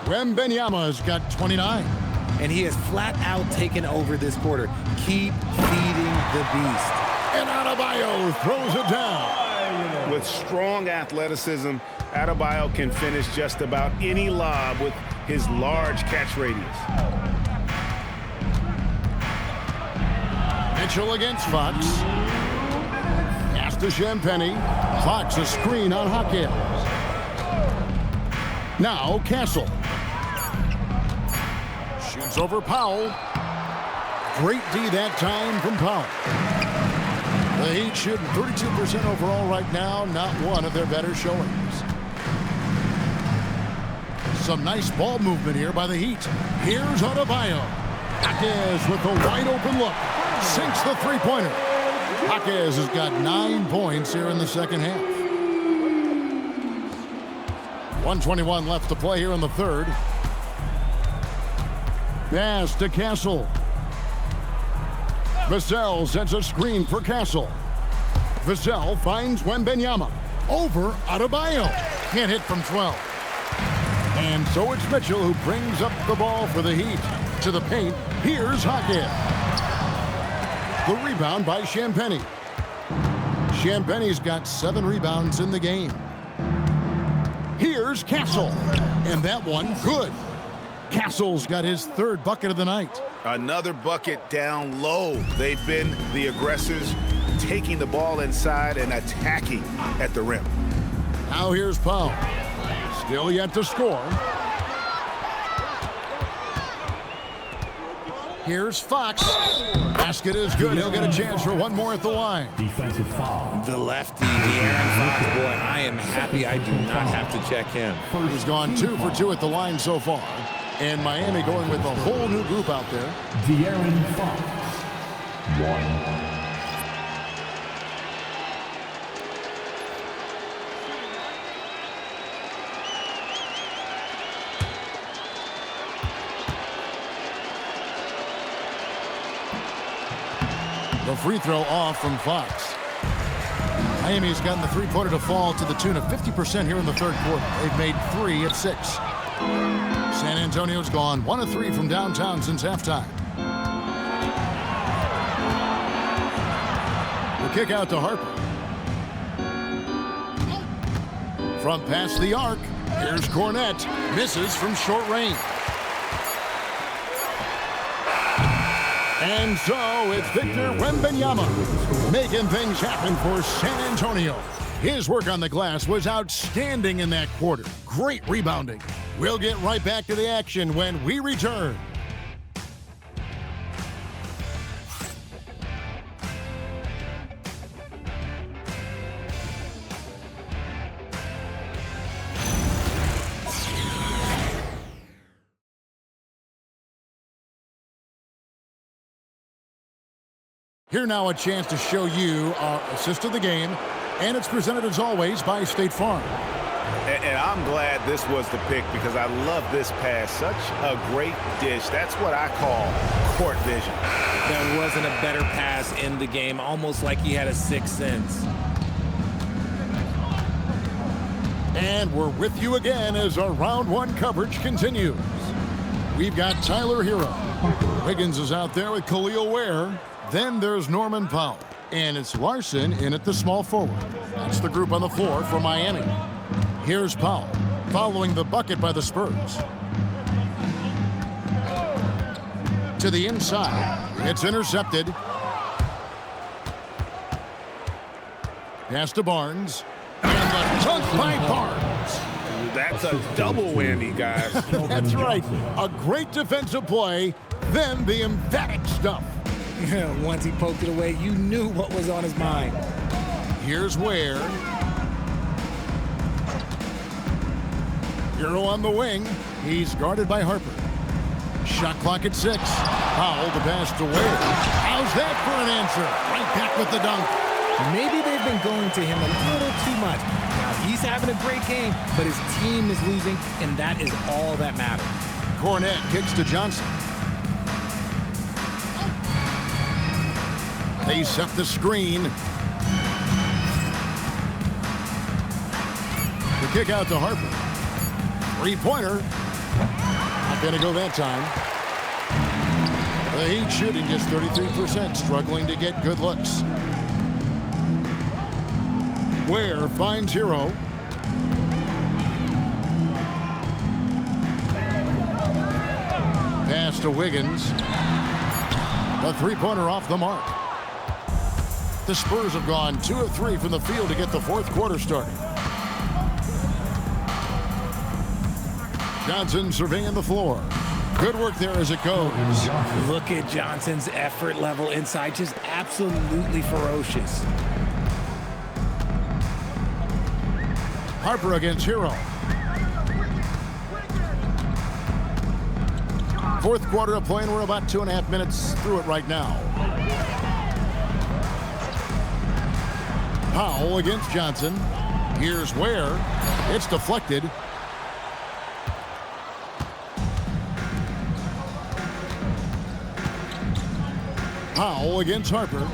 Wembanyama's got 29. And he has flat out taken over this quarter. Keep feeding the beast. And Adebayo throws it down. With strong athleticism, Adebayo can finish just about any lob with his large catch radius. Mitchell against Fox. Pass to Champagny. Fox a screen on Hawkins. Now Castle. Shoots over Powell. Great D that time from Powell. The Heat shooting 32% overall right now. Not one of their better showings. Some nice ball movement here by the Heat. Here's Adebayo. Jaquez with a wide open look. Sinks the three-pointer. Jaquez has got 9 points here in the second half. 1:21 left to play here in the third. Pass to Castle. Vassell sets a screen for Castle. Vassell finds Wembanyama. Over Adebayo. Can't hit from 12. And so it's Mitchell who brings up the ball for the Heat. To the paint, here's Jaquez. The rebound by Champagnie. Champagnie's got 7 rebounds in the game. Here's Castle. And that one, good. Castle's got his 3rd bucket of the night. Another bucket down low. They've been the aggressors, taking the ball inside and attacking at the rim. Now here's Powell. Still yet to score. Here's Fox. Basket is good. He'll get a chance for one more at the line. Defensive foul. The lefty, De'Aaron Fox, boy, I am happy I do not have to check him. He's gone 2 for 2 at the line so far. And Miami going with a whole new group out there. De'Aaron Fox. 1. The free throw off from Fox. Miami's gotten the three-pointer to fall to the tune of 50% here in the third quarter. They've made 3 of 6. San Antonio's gone 1 of 3 from downtown since halftime. The kick out to Harper. From past the arc, here's Cornette. Misses from short range. And so it's Victor Wembanyama making things happen for San Antonio. His work on the glass was outstanding in that quarter. Great rebounding. We'll get right back to the action when we return. Here now a chance to show you our assist of the game, and it's presented as always by State Farm. And I'm glad this was the pick because I love this pass. Such a great dish. That's what I call court vision. There wasn't a better pass in the game, almost like he had a sixth sense. And we're with you again as our round 1 coverage continues. We've got Tyler Hero. Wiggins is out there with Khalil Ware. Then there's Norman Powell. And it's Larson in at the small forward. That's the group on the floor for Miami. Here's Powell, following the bucket by the Spurs. To the inside. It's intercepted. Pass to Barnes. And the dunk by Barnes. That's a double whammy, guys. That's right. A great defensive play, then the emphatic stuff. Once he poked it away, you knew what was on his mind. Here's Ware. Hero on the wing. He's guarded by Harper. Shot clock at 6. Powell the pass to Ware. How's that for an answer? Right back with the dunk. Maybe they've been going to him a little too much. Now, he's having a great game, but his team is losing, and that is all that matters. Cornette kicks to Johnson. They set the screen. The kick out to Harper. Three-pointer. Not going to go that time. The Heat shooting just 33%, struggling to get good looks. Ware finds Hero. Pass to Wiggins. The three-pointer off the mark. The Spurs have gone 2 of 3 from the field to get the fourth quarter started. Johnson surveying the floor. Good work there as it goes. Look at Johnson's effort level inside, just absolutely ferocious. Harper against Hero. Fourth quarter of play, and we're about 2.5 minutes through it right now. Powell against Johnson. Here's Ware. It's deflected. Powell against Harper.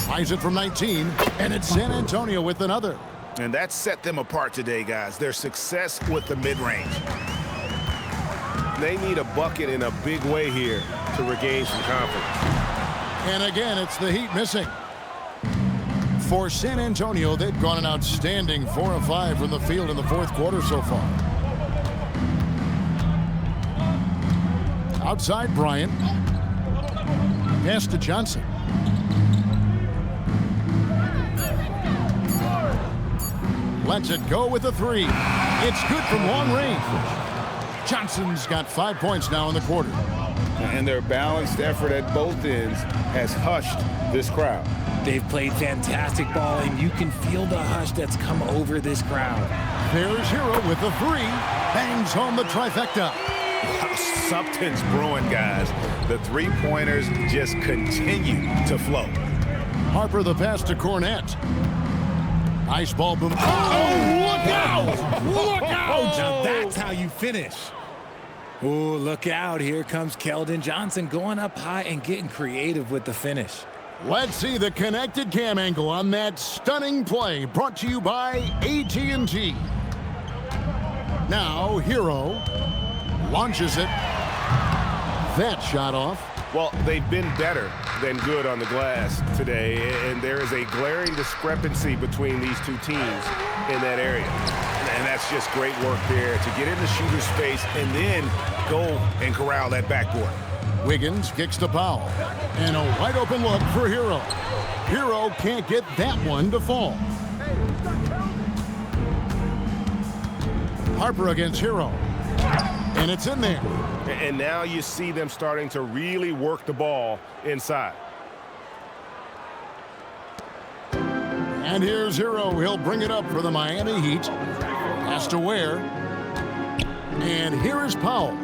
Tries it from 19, and it's San Antonio with another. And that set them apart today, guys. Their success with the mid-range. They need a bucket in a big way here to regain some confidence. And again, it's the Heat missing. For San Antonio, they've gone an outstanding 4 of 5 from the field in the fourth quarter so far. Outside Bryant. Pass to Johnson. Lets it go with a 3. It's good from long range. Johnson's got 5 points now in the quarter. And their balanced effort at both ends has hushed this crowd. They've played fantastic ball, and you can feel the hush that's come over this crowd. There's Hero with a 3. Bangs home the trifecta. Something's brewing, guys. The three-pointers just continue to flow. Harper the pass to Cornette. Nice ball boom. Oh, look out! Look out! Now that's how you finish. Oh, look out. Here comes Keldon Johnson going up high and getting creative with the finish. Let's see the connected cam angle on that stunning play, brought to you by AT&T. Now, Hero launches it. That shot off. Well, they've been better than good on the glass today, and there is a glaring discrepancy between these two teams in that area. And that's just great work there to get in the shooter space and then go and corral that backboard. Wiggins kicks to Powell. And a wide open look for Hero. Hero can't get that one to fall. Harper against Hero. And it's in there. And now you see them starting to really work the ball inside. And here's Hero. He'll bring it up for the Miami Heat. Pass to Ware. And here is Powell.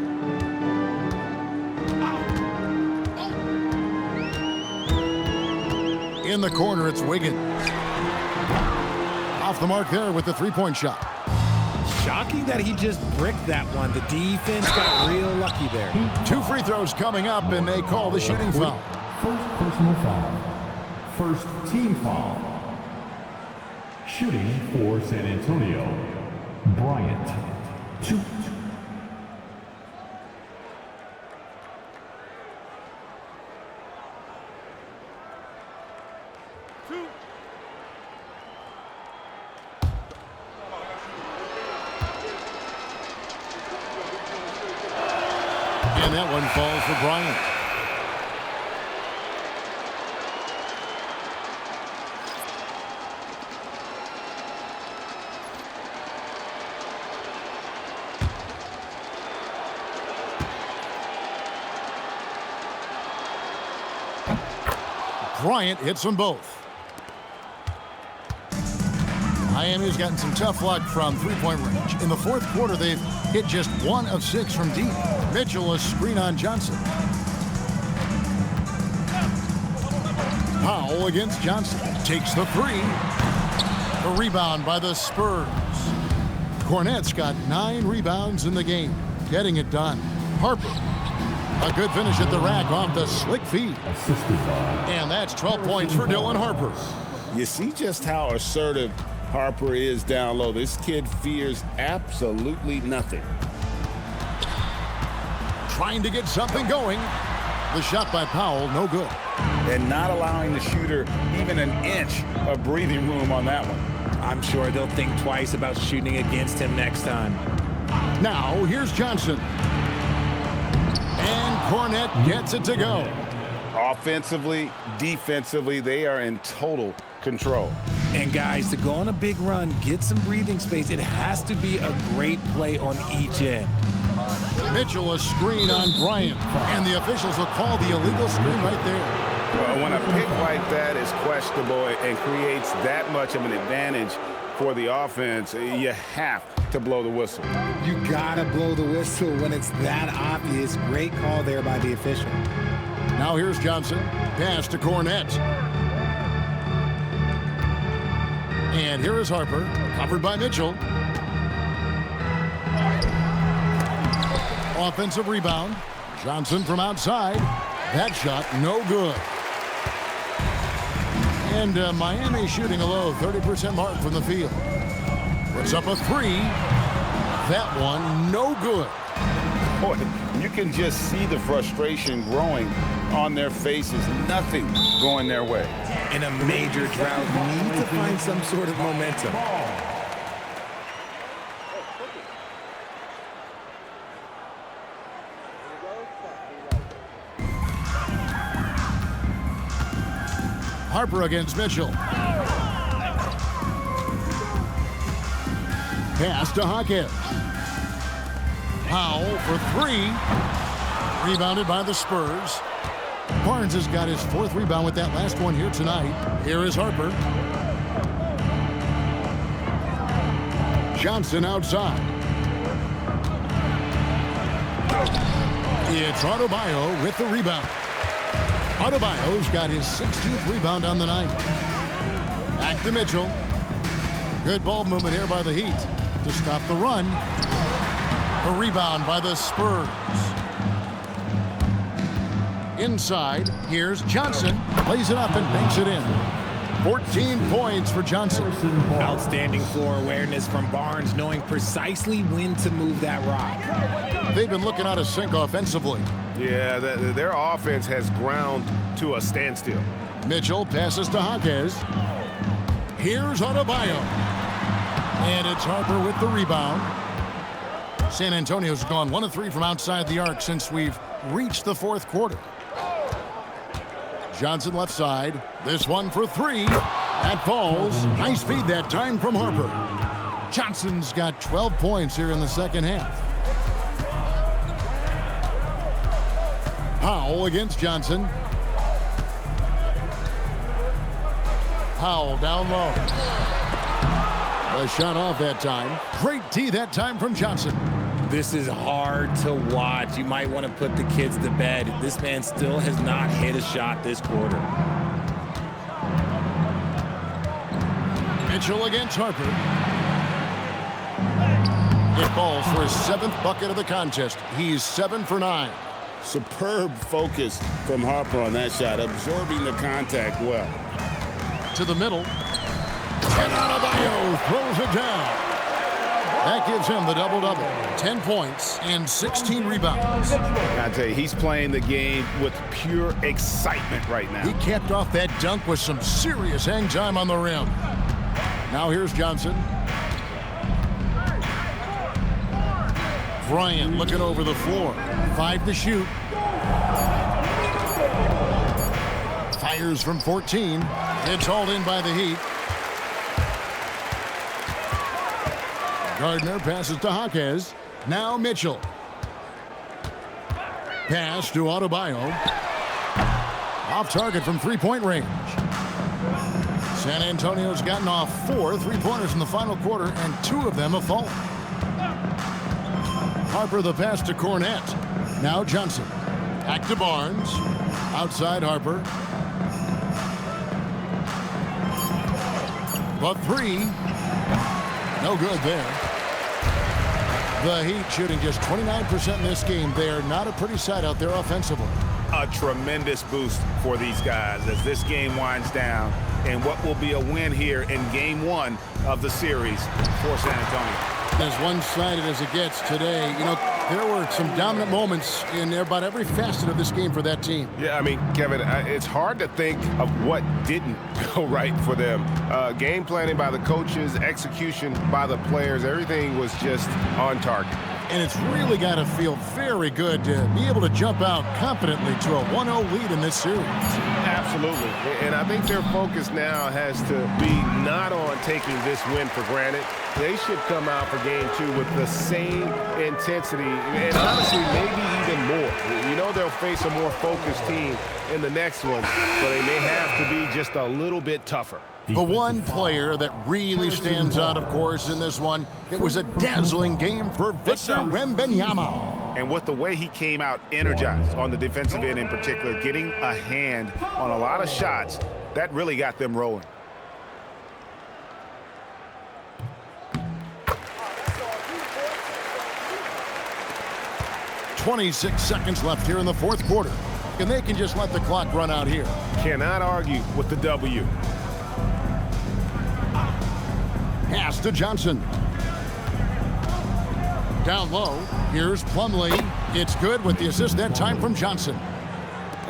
In the corner, it's Wiggins. Off the mark there with the three-point shot. Shocking that he just bricked that one. The defense got real lucky there. 2 free throws coming up, and they call the shooting foul. First personal foul. First team foul. Shooting for San Antonio, Bryant. 2. And that one falls for Bryant. Bryant hits them both. Miami's gotten some tough luck from three-point range. In the fourth quarter, they've hit just 1 of 6 from deep. Mitchell, a screen on Johnson. Powell against Johnson. Takes the 3. The rebound by the Spurs. Cornette's got 9 rebounds in the game. Getting it done. Harper. A good finish at the rack off the slick feed. And that's 12 points for Dylan Harper. You see just how assertive Harper is down low. This kid fears absolutely nothing. Trying to get something going. The shot by Powell, no good. And not allowing the shooter even an inch of breathing room on that one. I'm sure they'll think twice about shooting against him next time. Now, here's Johnson. And Cornette gets it to go. Offensively, defensively, they are in total control. And guys, to go on a big run, get some breathing space, it has to be a great play on each end. Mitchell, a screen on Bryant. And the officials will call the illegal screen right there. When a pick like that is questionable and creates that much of an advantage for the offense, you have to blow the whistle. You gotta blow the whistle when it's that obvious. Great call there by the official. Now here's Johnson. Pass to Cornette. And here is Harper, covered by Mitchell. Offensive rebound. Johnson from outside. That shot, no good. And Miami shooting a low 30% mark from the field. Puts up a three. That one, no good. Boy, you can just see the frustration growing on their faces. Nothing going their way. In a major drought, need to find some sort of momentum. Harper against Mitchell. Pass to Hawkins. Powell for three. Rebounded by the Spurs. Barnes has got his fourth rebound with that last one here tonight. Here is Harper. Johnson outside. It's Adebayo with the rebound. Adebayo's got his 16th rebound on the night. Back to Mitchell. Good ball movement here by the Heat to stop the run. A rebound by the Spurs. Inside, here's Johnson. Plays it up and banks it in. 14 points for Johnson. Outstanding floor awareness from Barnes, knowing precisely when to move that rock. They've been looking out of sync offensively. Yeah, their offense has ground to a standstill. Mitchell passes to Hawkins. Here's Adebayo. And it's Harper with the rebound. San Antonio's gone 1 of 3 from outside the arc since we've reached the fourth quarter. Johnson left side. This one for three. That falls. Nice feed that time from Harper. Johnson's got 12 points here in the second half. Powell against Johnson. Powell down low. A shot off that time. Great D that time from Johnson. This is hard to watch. You might want to put the kids to bed. This man still has not hit a shot this quarter. Mitchell against Harper. It falls for his 7th bucket of the contest. He's 7 for 9. Superb focus from Harper on that shot, absorbing the contact well. To the middle. And Adebayo throws it down. That gives him the double-double. 10 points and 16 rebounds. I tell you, he's playing the game with pure excitement right now. He capped off that dunk with some serious hang time on the rim. Now here's Johnson. Bryant looking over the floor. 5 to shoot. Fires from 14. It's hauled in by the Heat. Gardner passes to Hawkins. Now Mitchell. Pass to Adebayo. Off target from three-point range. San Antonio's gotten off 4 3-pointers in the final quarter, and 2 of them have fallen. Harper the pass to Cornette. Now Johnson. Back to Barnes. Outside Harper. But 3. No good there. The Heat shooting just 29% in this game. They are not a pretty sight out there offensively. A tremendous boost for these guys as this game winds down and what will be a win here in game 1 of the series for San Antonio. As one-sided as it gets today, you know, there were some dominant moments in about every facet of this game for that team. Yeah, I mean, Kevin, it's hard to think of what didn't go right for them. Game planning by the coaches, execution by the players, everything was just on target. And it's really got to feel very good to be able to jump out confidently to a 1-0 lead in this series. Absolutely. And I think their focus now has to be not on taking this win for granted. They should come out for game 2 with the same intensity and honestly maybe even more. You know they'll face a more focused team in the next one, but they may have to be just a little bit tougher. The one player that really stands out, of course, in this one, it was a dazzling game for Victor Wembanyama. And with the way he came out energized on the defensive end in particular, getting a hand on a lot of shots, that really got them rolling. .26 seconds left here in the fourth quarter, and they can just let the clock run out here. Cannot argue with the W. Pass to Johnson. Down low, here's Plumlee. It's good with the assist that time from Johnson.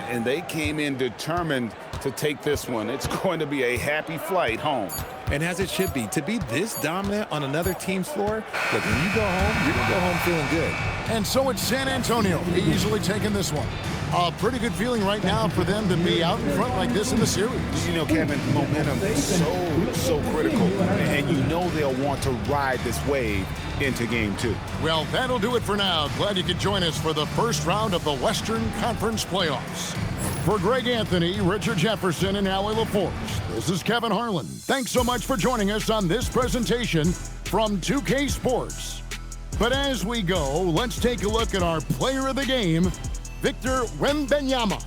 And they came in determined to take this one. It's going to be a happy flight home. And as it should be, to be this dominant on another team's floor, look, when you go home, you're going to go home feeling good. And so it's San Antonio easily taking this one. A pretty good feeling right now for them to be out in front like this in the series. You know, Kevin, momentum is so critical, and you know they'll want to ride this wave into game 2. Well, that'll do it for now. Glad you could join us for the first round of the Western Conference playoffs. For Greg Anthony, Richard Jefferson, and Allie LaForce, this is Kevin Harlan. Thanks so much for joining us on this presentation from 2K Sports. But as we go, let's take a look at our player of the game, Victor Wembanyama.